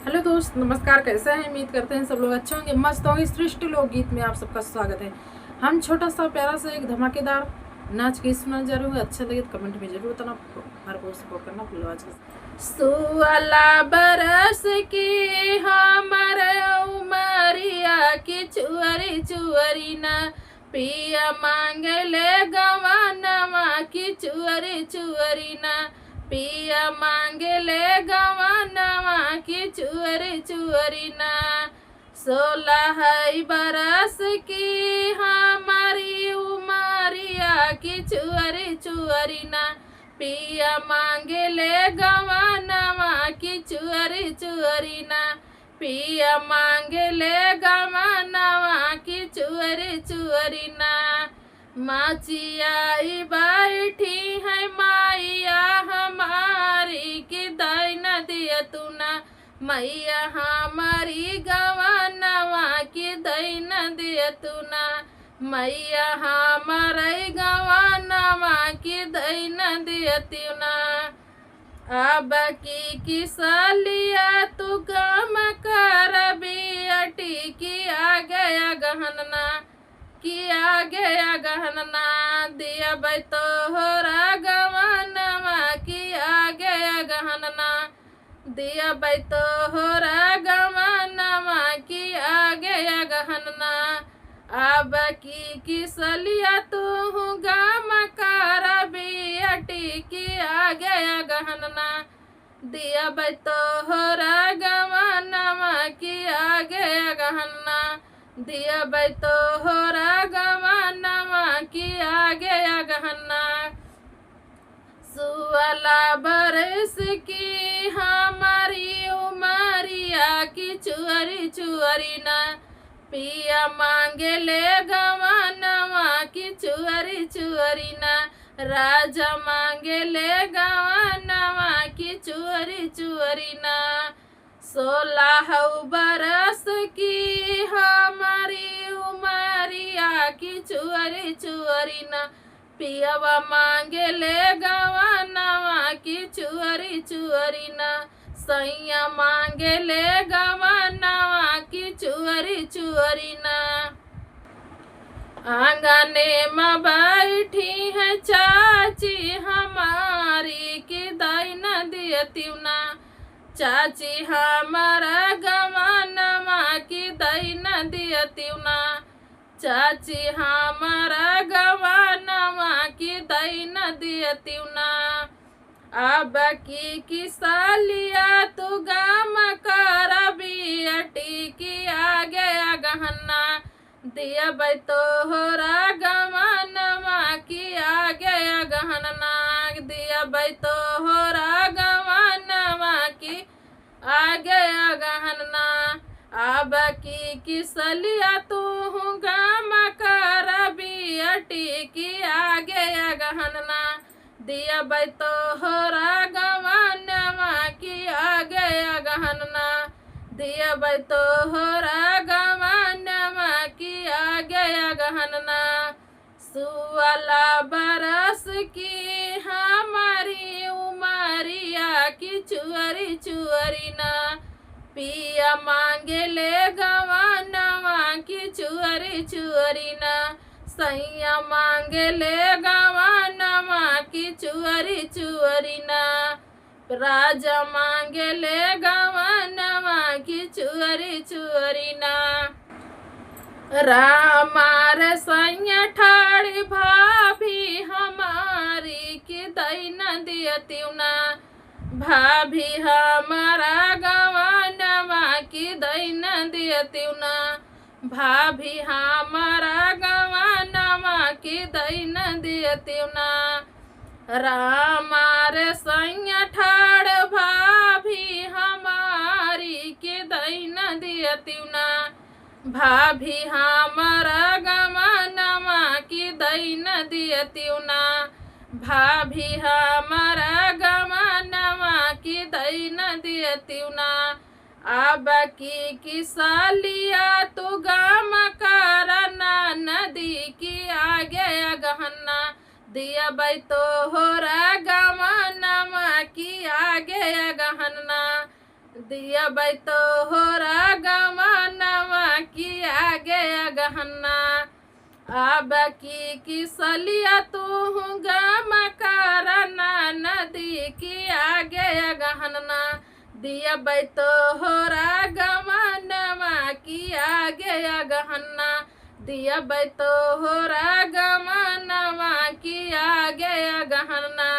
Hello दोस्त, नमस्कार। कैसे हैं? उम्मीद करते हैं सब लोग अच्छे होंगे, मस्त होंगे। सृष्टि लोकगीत में आप सबका स्वागत है। हम छोटा सा प्यारा सा एक धमाकेदार नाच के सुना जा रहे हो। अच्छा लगे तो कमेंट में जरूर बताना। हमारे को सपोर्ट करना भूलो। आज सोलह बरस की हमर उमरिया की चुअरी चुअरी न पिया मांगले गवानवा की चुअरी चुअरी न पिया मांगले गवानवा की चुअरी चुअरी ना। 16 बरस की हमारी उमरिया की चुअरी चुअरी ना पिया मांगले गवानवा की चुअरी चुअरी ना पिया मांगले गवानवा की चुअरी चुअरी ना। माचियाई बैठी है माइया हमारी की दाई न दिया तू ना मैया हमारी गवानवा की दाई न दिया तू ना मैया हमारी गवानवा की दाई न दिया तू ना। अब की सालिया तू गम कर बियटी की आ गया गहनना किया गया गहनना दिया बैतोहरा गवानवा किया गया गहनना दिया बैतोहरा गवानवा किया गया गहनना। अब की सलिया तू गम कर बियटी किया गया गहनना दिया बैतोहरा गवानवा किया गया गहनना दिया बैतोहरा गवानवा किया गया गहना। 16 बरस की हमारी उमरिया की चुअरी चुअरी ना पिया मांगले गवानवा की चुअरी चुअरी ना राजा मांगले गवानवा की चुअरी चुअरी ना। 16 बरस की हमारी उमरिया की चुअरी चुअरी ना पियावा मांगले गवानवा की चुअरी चुअरी ना सैया मांगले गवानवा की चुअरी चुअरी ना। आंगने में बैठी है चाची हमारी की दाई न दियती ना चाची हमारा गवानवा की दाई न दियती ना चाची हमारा गवानवा की दाई न दियती ना। अब की सालिया तू गम कर बियटी की आ गया गहना दिया बैतोहरा गवानवा की आ गया गहना दिया बैतोहरा गवानवा की आ गया गहना। अब की सलिया तू गम कर बियटी की आ गया गहना दिया बैतोहरा गवानवा की आ गया गहना दिया बैतोहरा गवानवा की आ गया गहना। 16 बरस की हमारी उमरिया की चुअरी चुअरी ना पिया मांगले गवानवा की चुअरी चुअरी ना सैया मांगले गवानवा की चुअरी चुअरी ना राजा मांगले गवानवा की चुअरी चुअरी ना। रामार सैया ठाड़ी भाभी हमारी की दाई न दियती ना भाभी हमारा गवानवा की दाई न दियती ना भाभी हमारा गवानवा की दाई न दियती ना। रामार सैया ठाड़ भाभी हमारी की दाई न दियती ना भाभी हमारा गवानवा की दाई न दियती ना भाभी हमारा गवानवा की दाई न दियती ना। अब की सालिया तू गम कर नदी की आ गया गहना दिया बैतोहरा गवानवा की आ गया गहना दिया बैतो हो रागमनवा की आगे गहना अब की सलिया तू गम करना नदी की आगे गहना दिया बैतो हो रागमनवा की आगे गहना दिया बैतो हो रागमनवा की आगे गहना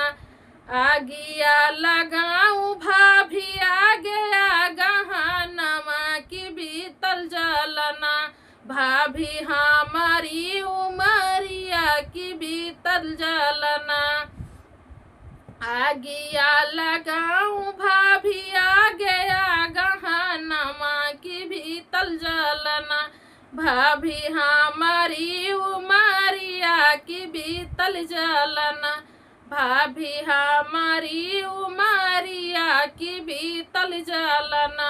आगिया लगाऊं भाभी आगे गहनवा की बीतल जलना भाभी हमारी उमरिया की बीतल जलना आगिया लगाऊं भाभी आगे गहनवा की बीतल जलना भाभी हमारी उमरिया की बीतल जलना भाभी हमारी उमरिया की बीतल जलना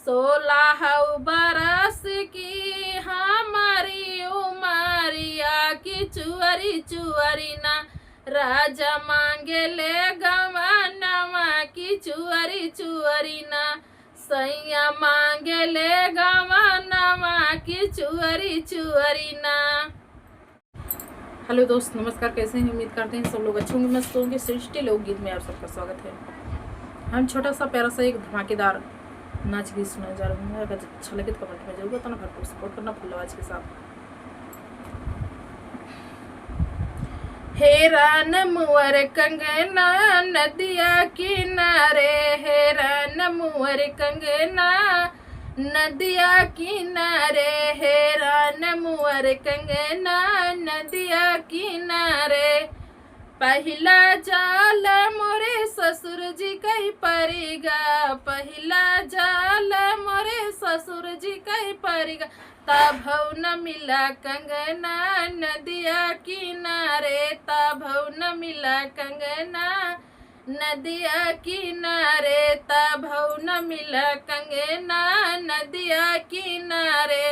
16 बरस की हमारी उमरिया की चुअरी चुअरी ना राजा मांगे ले गवनवा की चुअरी चुअरी ना सैया मांगे ले गवनवा की चुअरी चुअरी ना। हेलो दोस्त, नमस्कार। कैसे हैं? उम्मीद करते हैं सब लोग अच्छे होंगे, मस्त होंगे। सृष्टि लोकगीत में आप सबका स्वागत है। हम छोटा सा प्यारा सा एक धमाकेदार नाच गीत सुनाने जा रहे हैं। अगर अच्छा लगे तो कमेंट में जरूर बताना, भरपूर सपोर्ट करना फुल आवाज के साथ। हेरान मुअर कंगना नदिया किनारे हेरान मुअर कंगना नदिया किनारे हेरान मुअर कंगना नदिया किनारे पहिला जाल मोरे ससुर जी कई परिगा पहिला जाल मोरे ससुर जी कई परिगा ताभव न मिला कंगना नदिया किनारे ताभव न मिला कंगना नदिया किनारे ताभव न मिला कंगना नदिया किनारे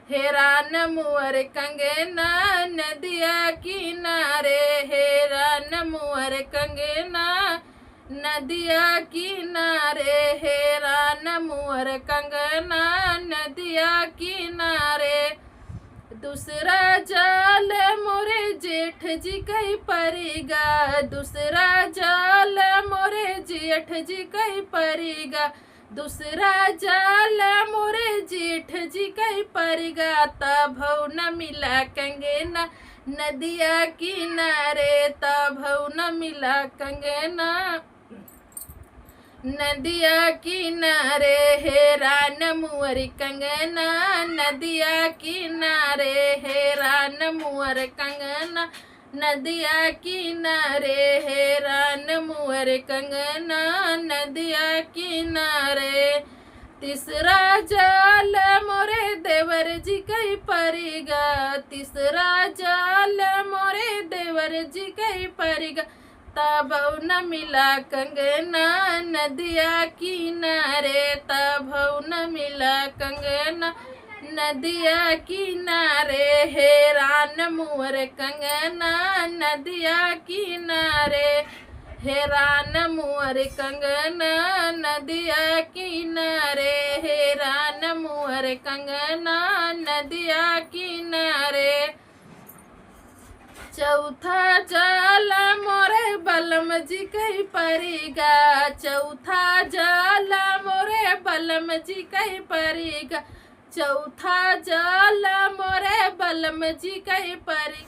हेरान मुअर कंगना नदिया किनारे हेरान मुअर कंगना नदिया किनारे हेरान मुअर कंगना नदिया किनारे दूसरा जाल मोरे जेठ जी कई परिगा दूसरा जाल मोरे जेठ जी कई परिगा दूसरा जाल मोरे जेठ जी कई परिगा ताभव न मिला कंगना नदिया किनारे ताभव न मिला कंगना नदिया किनारे हेरान मुअर कंगना नदिया किनारे हेरान मुअर कंगना नदिया किनारे हेरान मुअर कंगना नदिया किनारे तीसरा जाल मोरे देवर जी कई परिगा तीसरा जाल मोरे देवर जी कई परिगा ताभव न मिला कंगना नदिया किनारे ताभव न मिला कंगना नदिया किनारे हेरान मुअर कंगना नदिया किनारे हेरान मुअर कंगना नदिया किनारे हेरान मुअर कंगना नदिया किनारे चौथा जाल मोरे बलम जी कई परिगा चौथा जाल मोरे बलम जी कई परिगा चौथा जाल मोरे बलम जी कई परी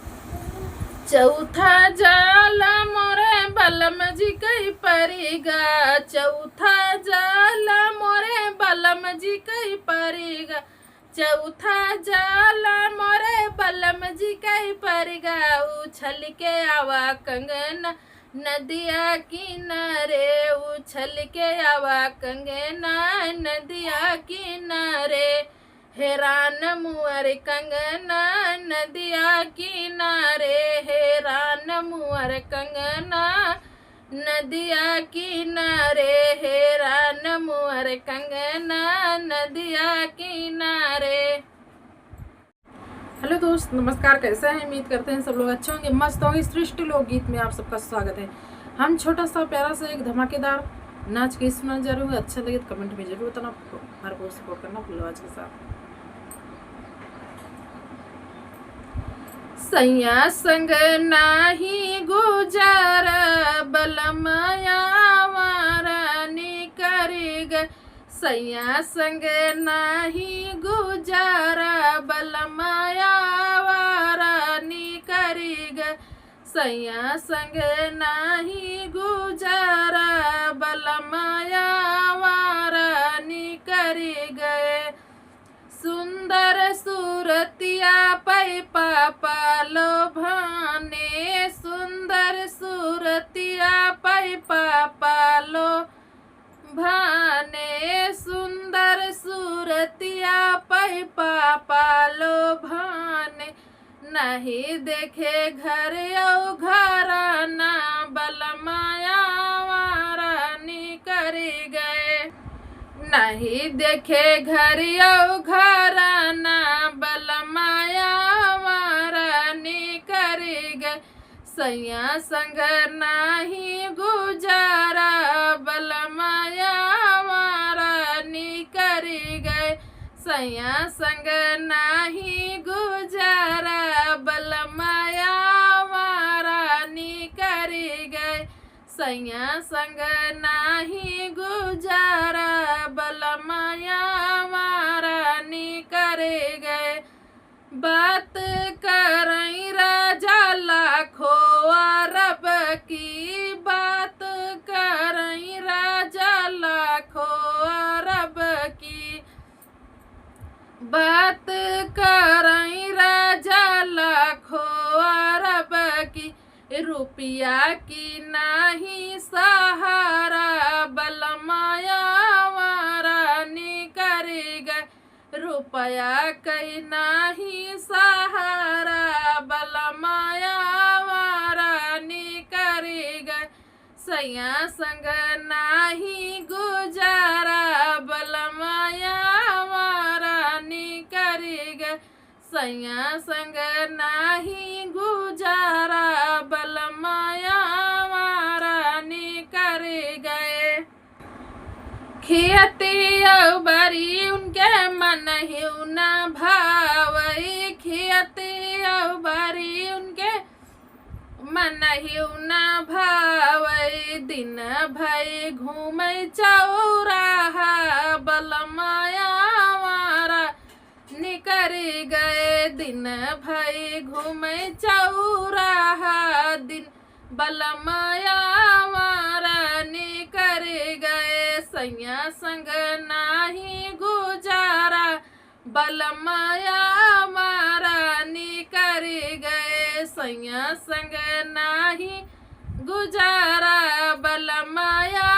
चौथा जाल मोरे बलम जी कई परिगा चौथा जाल मोरे बलम जी कई परिगा चौथा जाल मोरे बलम जी कई परिगा उछल के आवा कंगना नदिया किनारे उछल के आवा कंगना नदिया किनारे हेरान मुअर कंगना नदिया किनारे हेरान मुअर कंगना नदिया किनारे हेरान मुअर कंगना नदिया किनारे। हेलो दोस्त, नमस्कार। कैसे हैं? उम्मीद करते हैं सब लोग अच्छे होंगे, मस्त होंगे। सृष्टि लोकगीत में आप सबका स्वागत है। हम छोटा सा प्यारा सा एक धमाकेदार नाच के सुना जरूर, अच्छा लगे तो कमेंट में जरूर बताना। हमारे को सपोर्ट करना फुल आवाज के साथ। सैया संग नाही गुजार बलमया वारानी करी ग, सैया संग नाही गुजारा बलमया वारानी करी ग, सैया संग नाही गुजारा बलमया वारानी करी गए, सुंदर सूरतिया पै पापा लोभाने, सुंदर सूरतिया पै पापा लोभाने, सुंदर सूरतिया पै पापा लोभाने, नहीं देखे घर औ घराना बलमाया वारानी करी गए, नहीं देखे घर औ घराना बलमाया वारानी करी गए, सैया संग नाही गुजारा बलमाया वारानी करी गए, सैया संग नाही गुजारा बलमाया वारानी करी गए, सैया संग नाही गुजारा बलमाया वारानी करे गए, बात करई राजा लाखो अरब की, बात करई राजा लाखो अरब की, बात करई राजा लाखो अरब की, रुपया की नाही सहारा बलमाया वारानी करी गए, रुपया कई नाही सहारा बलमाया वारानी करी गए, सैया संग नाही गुजारा बलमाया वारानी करी गए, सैया संग नाही गुजारा बलमाया वारानी करी गए, खियती बारी उनके मन हिउ न भावई, खियती बारी उनके मन हिउ न भावई, दिन भई घूमई चौराहा बलमाया वारा निकरी गए, दिन भई घूमई चौराहा दिन बलमाया वारानी करी गए, सैया संग नाही गुजारा बलमाया वारानी करी गए, सैया संग नाही गुजारा बलमाया